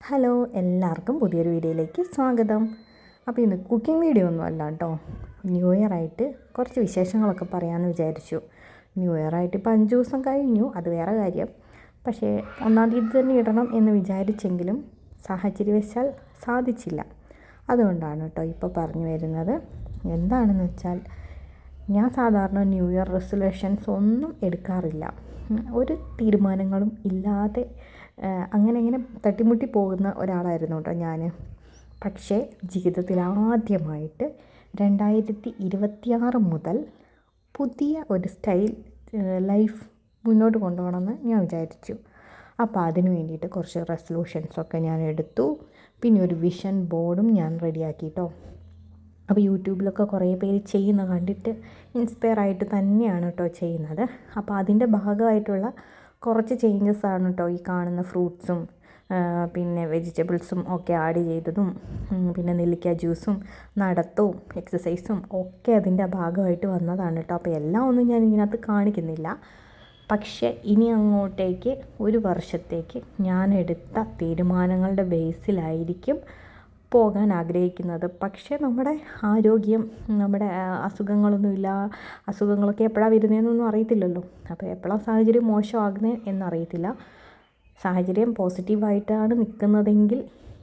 Hello, എല്ലാവർക്കും പുതിയൊരു വീഡിയോയിലേക്ക് സ്വാഗതം. അപ്പോൾ ഇന്ന് കുക്കിംഗ് വീഡിയോ ഒന്നും അല്ല കേട്ടോ. ന്യൂ ഇയർ ആയിട്ട് കുറച്ച് വിശേഷങ്ങളൊക്കെ പറയാമെന്ന് വിചാരിച്ചു. ന്യൂ ഇയർ ആയിട്ട് ഇപ്പോൾ 5 ദിവസം കഴിഞ്ഞു, അത് വേറെ കാര്യം. പക്ഷേ 1-ാം തീയതി തന്നെ ഇടണം എന്ന് വിചാരിച്ചെങ്കിലും സാഹചര്യവശാൽ സാധിച്ചില്ല. അതുകൊണ്ടാണ് കേട്ടോ ഇപ്പോൾ പറഞ്ഞു വരുന്നത്. എന്താണെന്ന് വെച്ചാൽ, ഞാൻ സാധാരണ ന്യൂ ഇയർ റെസൊല്യൂഷൻസ് ഒന്നും എടുക്കാറില്ല. ഒരു തീരുമാനങ്ങളും ഇല്ലാതെ അങ്ങനെ തട്ടിമുട്ടി പോകുന്ന ഒരാളായിരുന്നു കേട്ടോ ഞാൻ. പക്ഷേ ജീവിതത്തിൽ ആദ്യമായിട്ട് 2026 മുതൽ പുതിയ ഒരു സ്റ്റൈൽ ലൈഫ് മുന്നോട്ട് കൊണ്ടുപോകണമെന്ന് ഞാൻ വിചാരിച്ചു. അപ്പോൾ അതിന് വേണ്ടിയിട്ട് കുറച്ച് റെസൊല്യൂഷൻസൊക്കെ ഞാൻ എടുത്തു. പിന്നെ ഒരു വിഷൻ ബോർഡും ഞാൻ റെഡിയാക്കി കേട്ടോ. അപ്പോൾ യൂട്യൂബിലൊക്കെ കുറേ പേര് ചെയ്യുന്ന കണ്ടിട്ട് ഇൻസ്പയർ ആയിട്ട് തന്നെയാണ് കേട്ടോ ചെയ്യുന്നത്. അപ്പോൾ അതിൻ്റെ ഭാഗമായിട്ടുള്ള കുറച്ച് ചേഞ്ചസാണ് കേട്ടോ ഈ കാണുന്ന ഫ്രൂട്ട്സും പിന്നെ വെജിറ്റബിൾസും ഒക്കെ ആഡ് ചെയ്തതും, പിന്നെ നെല്ലിക്ക ജ്യൂസും നടത്തവും എക്സസൈസും ഒക്കെ അതിൻ്റെ ഭാഗമായിട്ട് വന്നതാണ് കേട്ടോ. അപ്പോൾ എല്ലാം ഒന്നും ഞാൻ ഇതിനകത്ത് കാണിക്കുന്നില്ല. പക്ഷേ ഇനി അങ്ങോട്ടേക്ക് ഒരു വർഷത്തേക്ക് ഞാൻ എടുത്ത തീരുമാനങ്ങളുടെ ബേസിലായിരിക്കും പോകാൻ ആഗ്രഹിക്കുന്നത്. പക്ഷേ നമ്മുടെ ആരോഗ്യം, നമ്മുടെ അസുഖങ്ങളൊന്നുമില്ല. അസുഖങ്ങളൊക്കെ എപ്പോഴാണ് വരുന്നതെന്നൊന്നും അറിയത്തില്ലല്ലോ. അപ്പോൾ എപ്പോഴാണ് സാഹചര്യം മോശമാകുന്നത് എന്നറിയത്തില്ല. സാഹചര്യം പോസിറ്റീവായിട്ടാണ് നിൽക്കുന്നതെങ്കിൽ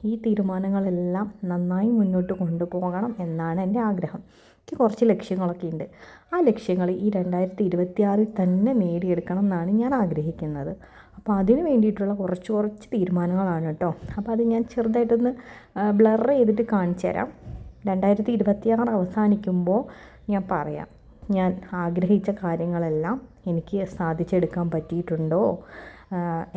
ഈ തീരുമാനങ്ങളെല്ലാം നന്നായി മുന്നോട്ട് കൊണ്ടുപോകണം എന്നാണ് എൻ്റെ ആഗ്രഹം. എനിക്ക് കുറച്ച് ലക്ഷ്യങ്ങളൊക്കെ ഉണ്ട്. ആ ലക്ഷ്യങ്ങൾ ഈ 2026 തന്നെ നേടിയെടുക്കണം എന്നാണ് ഞാൻ ആഗ്രഹിക്കുന്നത്. അപ്പോൾ അതിന് വേണ്ടിയിട്ടുള്ള കുറച്ച് തീരുമാനങ്ങളാണ് കേട്ടോ. അപ്പോൾ അത് ഞാൻ ചെറുതായിട്ടൊന്ന് ബ്ലർ ചെയ്തിട്ട് കാണിച്ചു തരാം. 2026 അവസാനിക്കുമ്പോൾ ഞാൻ പറയാം, ഞാൻ ആഗ്രഹിച്ച കാര്യങ്ങളെല്ലാം എനിക്ക് സാധിച്ചെടുക്കാൻ പറ്റിയിട്ടുണ്ടോ,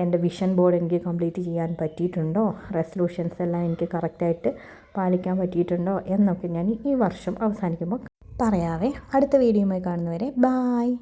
എൻ്റെ വിഷൻ ബോർഡ് എനിക്ക് കംപ്ലീറ്റ് ചെയ്യാൻ പറ്റിയിട്ടുണ്ടോ, റെസൊല്യൂഷൻസ് എല്ലാം എനിക്ക് കറക്റ്റായിട്ട് പാലിക്കാൻ പറ്റിയിട്ടുണ്ടോ എന്നൊക്കെ ഞാൻ ഈ വർഷം അവസാനിക്കുമ്പോൾ പറയാവേ. അടുത്ത വീഡിയോയുമായി കാണുന്നവരെ ബായ്.